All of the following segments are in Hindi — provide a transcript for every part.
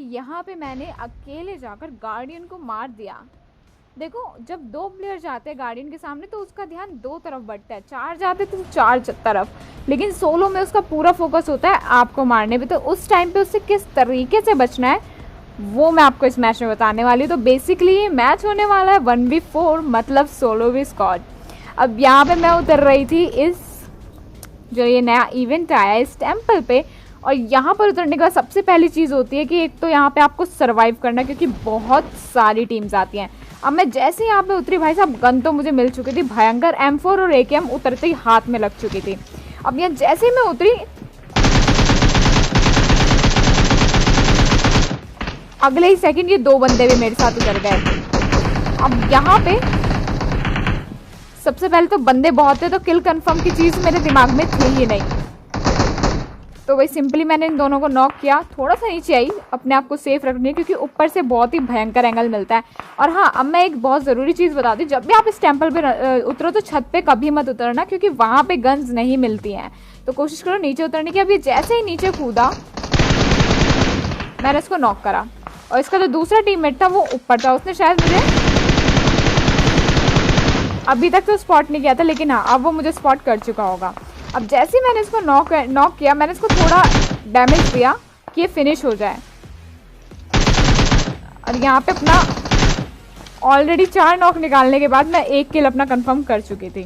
कि यहाँ पे मैंने अकेले जाकर गार्डियन को मार दिया। देखो, जब 2 प्लेयर जाते हैं गार्डियन के सामने तो उसका ध्यान 2 तरफ बढ़ता है, 4 जाते तो 4 तरफ, लेकिन सोलो में उसका पूरा फोकस होता है आपको मारने पे। तो उस टाइम पे उससे किस तरीके से बचना है वो मैं आपको इस मैच में बताने वाली हूँ। तो बेसिकली ये मैच होने वाला है 1v4, मतलब सोलो वी स्क्वाड। अब यहाँ पे मैं उतर रही थी इस जो ये नया इवेंट आया है इस टेम्पल पे, और यहाँ पर उतरने के बाद सबसे पहली चीज़ होती है कि एक तो यहाँ पे आपको सर्वाइव करना, क्योंकि बहुत सारी टीम्स आती हैं। अब मैं जैसे यहाँ पे उतरी, भाई साहब गन तो मुझे मिल चुकी थी, भयंकर M4 और AKM उतरते ही हाथ में लग चुकी थी। अब यहाँ जैसे ही मैं उतरी, अगले ही सेकंड ये 2 बंदे भी मेरे साथ उतर गए। अब यहाँ पे सबसे पहले तो बंदे बहुत थे, तो किल कंफर्म की चीज़ मेरे दिमाग में थी ही नहीं। तो वही सिंपली मैंने इन दोनों को नॉक किया, थोड़ा सा नीचे आई अपने आप को सेफ रखने, क्योंकि ऊपर से बहुत ही भयंकर एंगल मिलता है। और हाँ, अब मैं एक बहुत ज़रूरी चीज़ बता दूँ, जब भी आप इस टेम्पल पे उतरो तो छत पे कभी मत उतरना, क्योंकि वहाँ पे गन्स नहीं मिलती हैं। तो कोशिश करो नीचे उतरने की। अब ये जैसे ही नीचे कूदा, मैंने इसको नॉक करा, और इसका जो दूसरा टीममेट था वो ऊपर था, उसने शायद मुझे अभी तक तो स्पॉट नहीं किया था, लेकिन हाँ अब वो मुझे स्पॉट कर चुका होगा। अब जैसे ही मैंने इसको नॉक किया, मैंने इसको थोड़ा डैमेज दिया कि ये फिनिश हो जाए। और यहाँ पे अपना ऑलरेडी 4 नॉक निकालने के बाद मैं 1 किल अपना कंफर्म कर चुकी थी,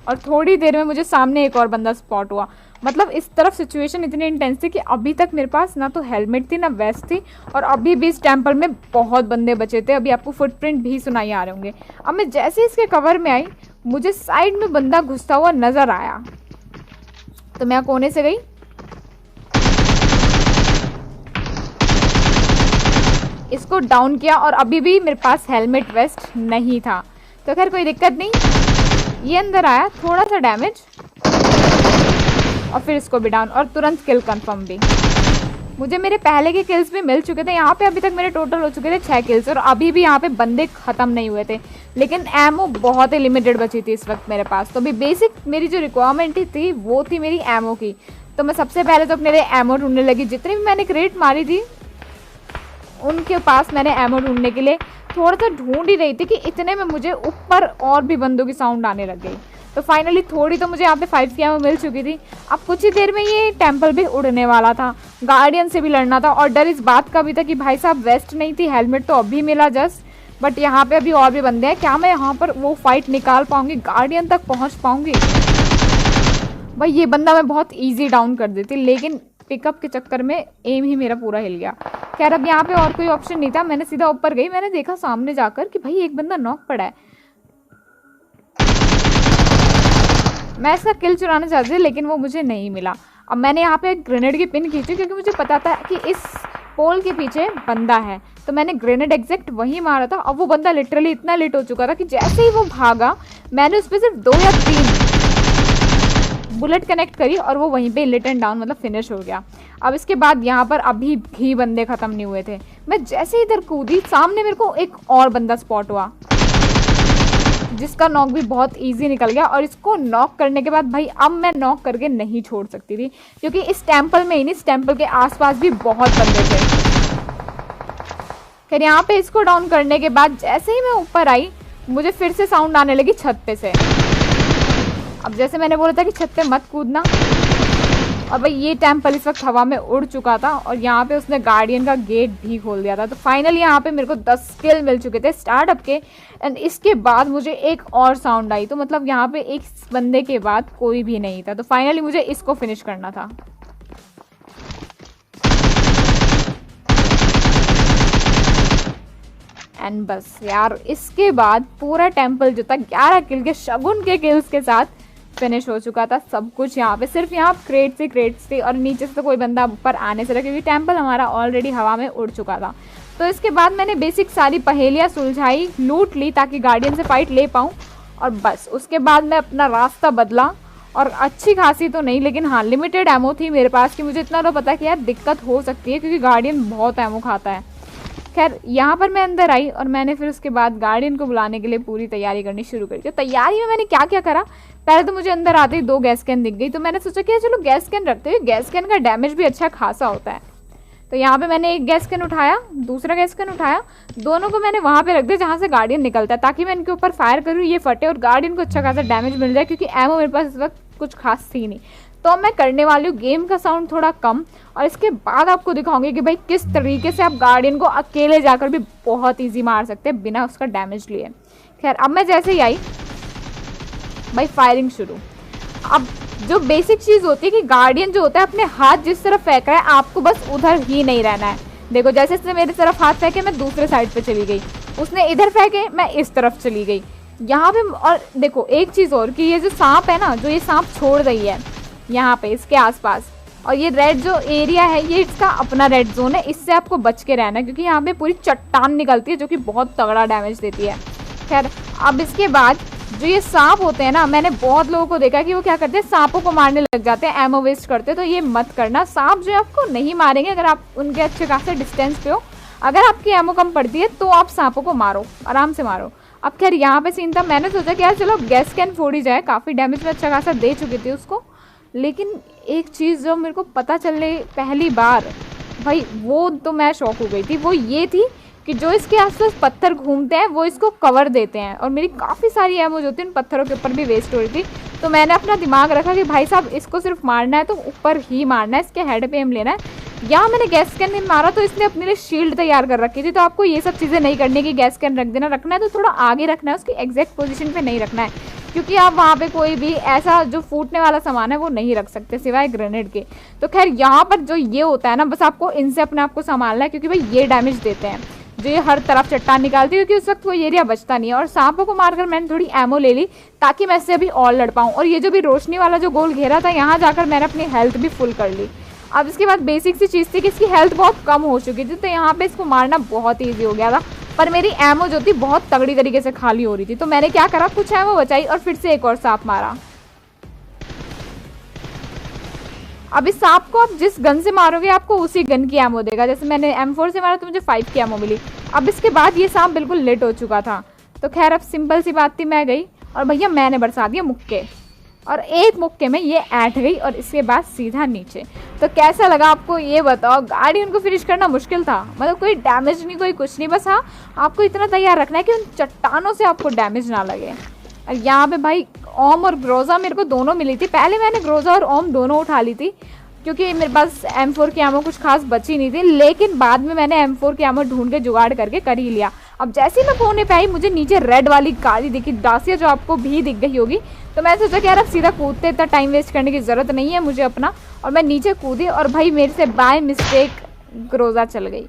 और थोड़ी देर में मुझे सामने एक और बंदा स्पॉट हुआ। मतलब इस तरफ सिचुएशन इतनी इंटेंस थी कि अभी तक मेरे पास ना तो हेलमेट थी ना वेस्ट थी, और अभी भी इस टेम्पल में बहुत बंदे बचे थे। अभी आपको फुटप्रिंट भी सुनाई आ रहे होंगे। अब मैं जैसे ही इसके कवर में आई, मुझे साइड में बंदा घुसता हुआ नजर आया, तो मैं कोने से गई, इसको डाउन किया, और अभी भी मेरे पास हेलमेट वेस्ट नहीं था। तो खैर कोई दिक्कत नहीं, ये अंदर आया, थोड़ा सा डैमेज, और फिर इसको भी डाउन, और तुरंत किल कंफर्म भी। मुझे मेरे पहले के किल्स भी मिल चुके थे। यहाँ पे अभी तक मेरे टोटल हो चुके थे 6 किल्स, और अभी भी यहाँ पे बंदे ख़त्म नहीं हुए थे, लेकिन एमओ बहुत ही लिमिटेड बची थी इस वक्त मेरे पास। तो अभी बेसिक मेरी जो रिक्वायरमेंट थी वो थी मेरी एमओ की। तो मैं सबसे पहले तो अपने लिए एमओ ढूंढने लगी। जितनी भी मैंने क्रेट मारी थी उनके पास मैंने एमओ ढूंढने के लिए थोड़ा सा ढूंढ ही रही थी कि इतने में मुझे ऊपर और भी बंदों की साउंड आने लग गई। तो फाइनली थोड़ी तो मुझे यहाँ पे 5 की एमओ मिल चुकी थी। अब कुछ ही देर में ये टेम्पल भी उड़ने वाला था, गार्डियन से भी लड़ना था, और डर इस बात का भी था कि भाई साहब वेस्ट नहीं थी, हेलमेट तो अभी मिला जस्ट, बट यहाँ पे अभी और भी बंदे हैं, क्या मैं यहाँ पर वो फाइट निकाल पाऊंगी, गार्डियन तक पहुँच पाऊंगी। भाई ये बंदा मैं बहुत ईजी डाउन कर देती, लेकिन पिकअप के चक्कर में एम ही मेरा पूरा हिल गया। खैर अब यहाँ पे और कोई ऑप्शन नहीं था, मैंने सीधा ऊपर गई, मैंने देखा सामने जाकर कि भाई एक बंदा नॉक पड़ा है। मैं इसका किल चुराना चाहती थी, लेकिन वो मुझे नहीं मिला। अब मैंने यहाँ पे एक ग्रेनेड की पिन खींची, क्योंकि मुझे पता था कि इस पोल के पीछे बंदा है, तो मैंने ग्रेनेड एग्जैक्ट वहीं मारा था। अब वो बंदा लिटरली इतना लेट हो चुका था कि जैसे ही वो भागा, मैंने उस पर सिर्फ 2 या 3 बुलेट कनेक्ट करी, और वो वहीं पे लिट एंड डाउन, मतलब फिनिश हो गया। अब इसके बाद यहाँ पर अभी भी बंदे ख़त्म नहीं हुए थे। मैं जैसे इधर कूदी, सामने मेरे को एक और बंदा स्पॉट हुआ, जिसका नॉक भी बहुत इजी निकल गया। और इसको नॉक करने के बाद भाई अब मैं नॉक करके नहीं छोड़ सकती थी, क्योंकि इस टेम्पल में ही नहीं, इस टेम्पल के आसपास भी बहुत बंदे थे। फिर यहाँ पे इसको डाउन करने के बाद जैसे ही मैं ऊपर आई, मुझे फिर से साउंड आने लगी छत पे से। अब जैसे मैंने बोला था कि छत पे मत कूदना, और भाई ये टेम्पल इस वक्त हवा में उड़ चुका था, और यहाँ पे उसने गार्डियन का गेट भी खोल दिया था। तो फाइनली यहाँ पे मेरे को 10 किल मिल चुके थे स्टार्टअप के। एंड इसके बाद मुझे एक और साउंड आई, तो मतलब यहाँ पे एक बंदे के बाद कोई भी नहीं था। तो फाइनली मुझे इसको फिनिश करना था। एंड बस यार, इसके बाद पूरा टेम्पल जो था 11 किल के शगुन के किल्स के साथ फिनिश हो चुका था सब कुछ। यहाँ पे सिर्फ यहाँ क्रेट्स थी, और नीचे से तो कोई बंदा ऊपर आने से रहा, क्योंकि टेम्पल हमारा ऑलरेडी हवा में उड़ चुका था। तो इसके बाद मैंने बेसिक सारी पहेलियाँ सुलझाई, लूट ली, ताकि गार्डियन से फाइट ले पाऊँ। और बस उसके बाद मैं अपना रास्ता बदला, और अच्छी खासी तो नहीं, लेकिन हाँ लिमिटेड एमओ थी मेरे पास, कि मुझे इतना तो पता कि यार दिक्कत हो सकती है, क्योंकि गार्डियन बहुत एमओ खाता है। खैर यहाँ पर मैं अंदर आई, और मैंने फिर उसके बाद गार्डियन को बुलाने के लिए पूरी तैयारी करनी शुरू करी। तो तैयारी में मैंने क्या क्या करा, पहले तो मुझे अंदर आते ही 2 गैस कैन दिख गई, तो मैंने सोचा कि चलो गैस कैन रखते हुए, गैस कैन का डैमेज भी अच्छा खासा होता है। तो यहाँ पे मैंने एक गैस कैन उठाया, दूसरा गैस कैन उठाया, दोनों को मैंने वहाँ पे रख दिया जहाँ से गार्डियन निकलता है, ताकि मैं इनके ऊपर फायर करूँ, ये फटे और गार्डियन को अच्छा खासा डैमेज मिल जाए, क्योंकि एमो मेरे पास इस वक्त कुछ खास थी नहीं। तो मैं करने वाली हूँ गेम का साउंड थोड़ा कम, और इसके बाद आपको दिखाऊंगी कि भाई किस तरीके से आप गार्डियन को अकेले जाकर भी बहुत ईजी मार सकते हैं बिना उसका डैमेज लिए। खैर अब मैं जैसे ही आई भाई फायरिंग शुरू। अब जो बेसिक चीज़ होती है कि गार्डियन जो होता है अपने हाथ जिस तरफ फेंक रहा है आपको बस उधर ही नहीं रहना है। देखो जैसे इसने मेरी तरफ हाथ फेंके मैं दूसरे साइड पे चली गई, उसने इधर फेंके मैं इस तरफ चली गई यहाँ पे। और देखो एक चीज़ और कि ये जो सांप है ना, जो ये सांप छोड़ रही है यहाँ पे इसके आसपास, और ये रेड जो एरिया है ये इसका अपना रेड जोन है, इससे आपको बच के रहना है क्योंकि यहाँ पे पूरी चट्टान निकलती है जो कि बहुत तगड़ा डैमेज देती है। खैर अब इसके बाद जो ये सांप होते हैं ना, मैंने बहुत लोगों को देखा कि वो क्या करते हैं सांपों को मारने लग जाते हैं, एमो वेस्ट करते हैं। तो ये मत करना, सांप जो है आपको नहीं मारेंगे अगर आप उनके अच्छे खासे डिस्टेंस पे हो। अगर आपकी एमो कम पड़ती है तो आप सांपों को मारो, आराम से मारो। अब खैर यहाँ पे सीन था, मैंने सोचा कि यार चलो गैस कैन फोड़ी जाए, काफ़ी डैमेज में अच्छा खासा दे चुकी थी उसको। लेकिन एक चीज़ जो मेरे को पता चले पहली बार भाई, वो तो मैं शॉक हो गई थी, वो ये थी कि जो इसके आसपास पत्थर घूमते हैं वो इसको कवर देते हैं, और मेरी काफ़ी सारी एमो जो थी उन पत्थरों के ऊपर भी वेस्ट हो रही थी। तो मैंने अपना दिमाग रखा कि भाई साहब इसको सिर्फ मारना है तो ऊपर ही मारना है, इसके हेड पे एम लेना है। यहाँ मैंने गैस कैन नहीं मारा तो इसने अपने लिए शील्ड तैयार कर रखी थी। तो आपको ये सब चीज़ें नहीं करनी कि गैस कैन रख देना, रखना है तो थोड़ा आगे रखना है, उसकी एग्जैक्ट पोजीशन पे नहीं रखना है, क्योंकि आप वहाँ पे कोई भी ऐसा जो फूटने वाला सामान है वो नहीं रख सकते सिवाय ग्रेनेड के। तो खैर यहाँ पर जो ये होता है ना, बस आपको इनसे अपने आप को संभालना है, क्योंकि भाई ये डैमेज देते हैं, जो ये हर तरफ चट्टान निकालती है, क्योंकि उस वक्त कोई एरिया बचता नहीं है। और सांपों को मारकर मैंने थोड़ी एमो ले ली ताकि मैं इससे अभी और लड़ पाऊँ। और ये जो भी रोशनी वाला जो गोल घेरा था, यहाँ जाकर मैंने अपनी हेल्थ भी फुल कर ली। अब इसके बाद बेसिक सी चीज़ थी कि इसकी हेल्थ बहुत कम हो चुकी थी, तो यहाँ पे इसको मारना बहुत ईजी हो गया था। पर मेरी एमो जो थी बहुत तगड़ी तरीके से खाली हो रही थी, तो मैंने क्या करा, कुछ एमो बचाई और फिर से एक और सांप मारा। अब इस सांप को आप जिस गन से मारोगे आपको उसी गन की एमो देगा। जैसे मैंने M4 से मारा तो मुझे 5 की एमो मिली। अब इसके बाद ये सांप बिल्कुल लेट हो चुका था, तो खैर अब सिंपल सी बात थी, मैं गई और भैया मैंने बरसा दिया मुक्के, और एक मुक्के में ये ऐंठ गई और इसके बाद सीधा नीचे। तो कैसा लगा आपको ये बताओ। गार्डियन को फिनिश करना मुश्किल था, मतलब कोई डैमेज नहीं, कोई कुछ नहीं, बस हाँ आपको इतना तैयार रखना है कि उन चट्टानों से आपको डैमेज ना लगे। और यहाँ पे भाई ओम और ग्रोजा मेरे को दोनों मिली थी। पहले मैंने ग्रोजा और ओम दोनों उठा ली थी क्योंकि मेरे पास M4 की एमो कुछ खास बची नहीं थी, लेकिन बाद में मैंने M4 की एमो ढूंढ के जुगाड़ करके कर ही लिया। अब जैसे ही मैं कोने पे आई मुझे नीचे रेड वाली गाड़ी दिखी, डासिया, जो आपको भी दिख गई होगी। तो मैं सोचा कि यार अब सीधा कूदते, इतना टाइम वेस्ट करने की ज़रूरत नहीं है मुझे अपना, और मैं नीचे कूदी और भाई मेरे से बाय मिस्टेक ग्रोजा चल गई।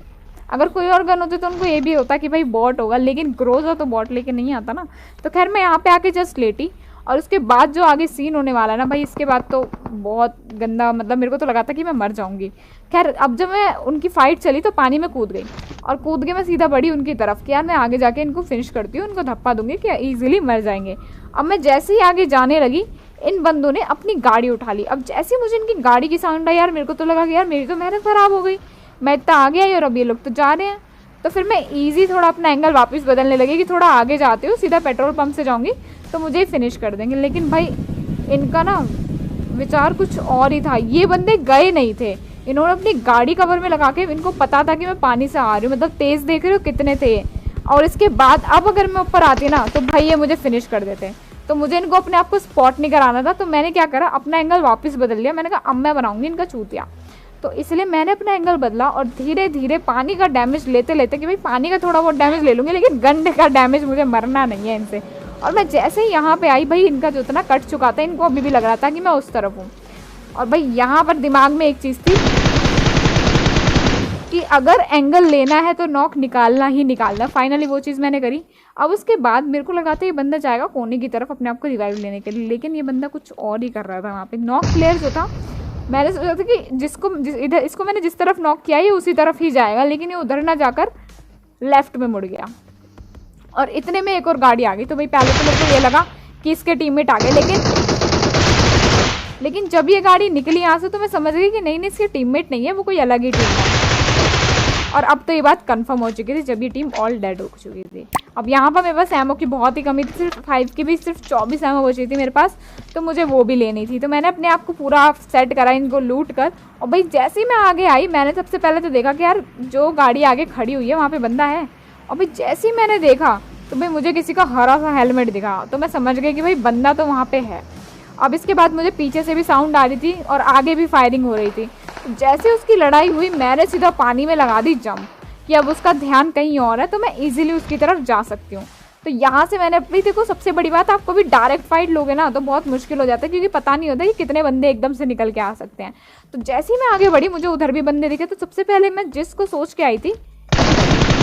अगर कोई और गन होती तो उनको ये भी होता कि भाई बॉट होगा, लेकिन ग्रोजा तो बॉट लेके नहीं आता ना। तो खैर मैं यहाँ पे आके जस्ट लेटी, और उसके बाद जो आगे सीन होने वाला है ना भाई, इसके बाद तो बहुत गंदा, मतलब मेरे को तो लगा था कि मैं मर जाऊंगी। खैर अब जब मैं उनकी फाइट चली तो पानी में कूद गई, और कूद के मैं सीधा बढ़ी उनकी तरफ कि यार मैं आगे जाके इनको फिनिश करती हूँ, इनको धप्पा दूंगी कि ईजिली मर जाएंगे। अब मैं जैसे ही आगे जाने लगी इन बंदों ने अपनी गाड़ी उठा ली। अब जैसे ही मुझे इनकी गाड़ी की साउंड आई यार, मेरे को तो लगा कि यार मेरी तो मेहनत ख़राब हो गई, मैं इतना आगे आई और अब ये लोग तो जा रहे हैं। तो फिर मैं ईजी थोड़ा अपना एंगल वापस बदलने लगी कि थोड़ा आगे जाती हूँ, सीधा पेट्रोल पंप से जाऊँगी तो मुझे ही फिनिश कर देंगे। लेकिन भाई इनका ना विचार कुछ और ही था, ये बंदे गए नहीं थे, इन्होंने अपनी गाड़ी कवर में लगा के, इनको पता था कि मैं पानी से आ रही हूँ, मतलब तेज़ देख रहे हो कितने थे। और इसके बाद अब अगर मैं ऊपर आती ना तो भाई ये मुझे फिनिश कर देते। तो मुझे इनको अपने आप को स्पॉट नहीं कराना था, तो मैंने क्या करा, अपना एंगल वापस बदल लिया। मैंने कहा अब मैं बनाऊंगी इनका चूतिया, तो इसलिए मैंने अपना एंगल बदला और धीरे धीरे पानी का डैमेज लेते लेते कि भाई पानी का थोड़ा बहुत डैमेज ले लूँगी, लेकिन गन का डैमेज मुझे मरना नहीं है इनसे। और मैं जैसे ही यहाँ पे आई भाई इनका जो इतना कट चुका था, इनको अभी भी लग रहा था कि मैं उस तरफ हूँ। और भाई यहाँ पर दिमाग में एक चीज़ थी कि अगर एंगल लेना है तो नॉक निकालना ही निकालना। फाइनली वो चीज़ मैंने करी। अब उसके बाद मेरे को लगा था ये बंदा जाएगा कोने की तरफ अपने आप को रिवाइव लेने के लिए, लेकिन ये बंदा कुछ और ही कर रहा था वहाँ पे। नॉक प्लेयर जो था, मैंने सोचा था कि इधर इसको मैंने जिस तरफ नॉक किया ये उसी तरफ ही जाएगा, लेकिन ये उधर ना जाकर लेफ्ट में मुड़ गया। और इतने में एक और गाड़ी आ गई। तो भाई पहले तो मेरे को ये लगा कि इसके टीममेट आ गए, लेकिन जब ये गाड़ी निकली यहाँ से तो मैं समझ गई कि नहीं इसके टीममेट नहीं है, वो कोई अलग ही टीम है। और अब तो ये बात कंफर्म हो चुकी थी जब ये टीम ऑल डेड हो चुकी थी। अब यहाँ पर मेरे पास एमो की बहुत ही कमी थी, सिर्फ 5 की भी सिर्फ 24 एमो बची थी मेरे पास, तो मुझे वो भी लेनी थी। तो मैंने अपने आप को पूरा सेट करा इनको लूट कर, और भाई जैसे ही मैं आगे आई मैंने सबसे पहले तो देखा कि यार जो गाड़ी आगे खड़ी हुई है वहाँ पे बंदा है, और भाई जैसे ही मैंने देखा तो भाई मुझे किसी का हरा सा हेलमेट दिखा, तो मैं समझ गई कि भाई बंदा तो वहाँ पे है। अब इसके बाद मुझे पीछे से भी साउंड आ रही थी और आगे भी फायरिंग हो रही थी। तो जैसे उसकी लड़ाई हुई मैंने सीधा पानी में लगा दी जंप कि अब उसका ध्यान कहीं और है, तो मैं इजीली उसकी तरफ जा सकती हूँ। तो यहाँ से मैंने अपनी, देखो सबसे बड़ी बात, आपको भी डायरेक्ट फाइट लोगे ना तो बहुत मुश्किल हो जाता है, क्योंकि पता नहीं होता कि कितने बंदे एकदम से निकल के आ सकते हैं। तो जैसे ही मैं आगे बढ़ी मुझे उधर भी बंदे दिखे, तो सबसे पहले मैं जिसको सोच के आई थी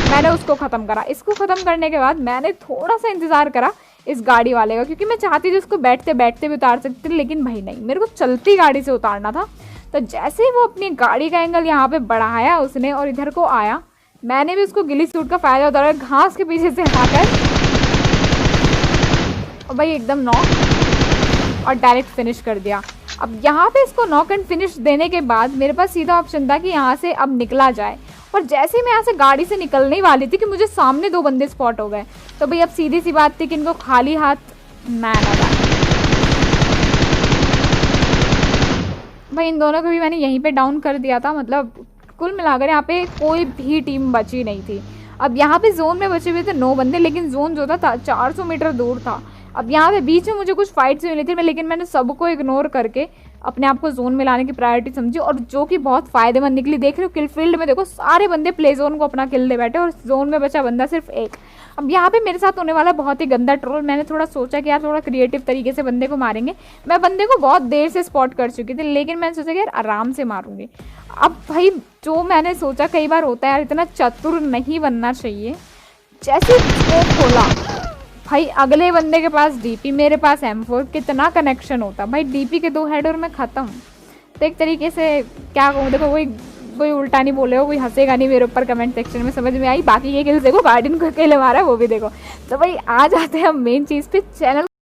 मैंने उसको ख़त्म करा। इसको ख़त्म करने के बाद मैंने थोड़ा सा इंतज़ार करा इस गाड़ी वाले का, क्योंकि मैं चाहती थी उसको बैठते बैठते भी उतार सकती थी, लेकिन भाई नहीं, मेरे को चलती गाड़ी से उतारना था। तो जैसे ही वो अपनी गाड़ी का एंगल यहाँ पे बढ़ाया उसने और इधर को आया, मैंने भी उसको गिली सूट का फ़ायदा उतारा, घास के पीछे से हटाकर और भाई एकदम नॉक और डायरेक्ट फिनिश कर दिया। अब यहाँ पे इसको नॉक एंड फिनिश देने के बाद मेरे पास सीधा ऑप्शन था कि यहाँ से अब निकला जाए, और जैसे ही मैं यहाँ से गाड़ी से निकलने वाली थी कि मुझे सामने 2 बंदे स्पॉट हो गए। तो भाई अब सीधी सी बात थी कि इनको खाली हाथ मैं ना जाए। भाई इन दोनों को भी मैंने यहीं पे डाउन कर दिया था, मतलब कुल मिलाकर यहाँ पे कोई भी टीम बची नहीं थी। अब यहाँ पे जोन में बचे हुए थे 9 बंदे, लेकिन जोन जो था 400 मीटर दूर था। अब यहाँ पे बीच में मुझे कुछ फाइट्स मिली थी, लेकिन मैंने सबको इग्नोर करके अपने आप को जोन में लाने की प्रायोरिटी समझी, और जो कि बहुत फायदेमंद निकली। देख रहे हो किल फील्ड में देखो सारे बंदे प्ले जोन को अपना किल दे बैठे, और जोन में बचा बंदा सिर्फ एक। अब यहाँ पे मेरे साथ होने वाला बहुत ही गंदा ट्रोल। मैंने थोड़ा सोचा कि यार थोड़ा क्रिएटिव तरीके से बंदे को मारेंगे। मैं बंदे को बहुत देर से स्पॉट कर चुकी थी, लेकिन मैंने सोचा कि यार आराम से मारूंगी। अब भाई जो मैंने सोचा, कई बार होता है यार, इतना चतुर नहीं बनना चाहिए। जैसे स्कोप खोला भाई अगले बंदे के पास डीपी, मेरे पास M4, कितना कनेक्शन होता भाई। डीपी के 2 हेड और मैं ख़त्म। तो एक तरीके से क्या कहूँ, देखो कोई उल्टा नहीं बोलेगा, कोई हंसेगा नहीं मेरे ऊपर कमेंट सेक्शन में, समझ में आई। बाकी ये किल्स देखो, गार्डियन को अकेले मारा है वो भी देखो। तो भाई आ जाते हैं हम मेन चीज़ पे। चैनल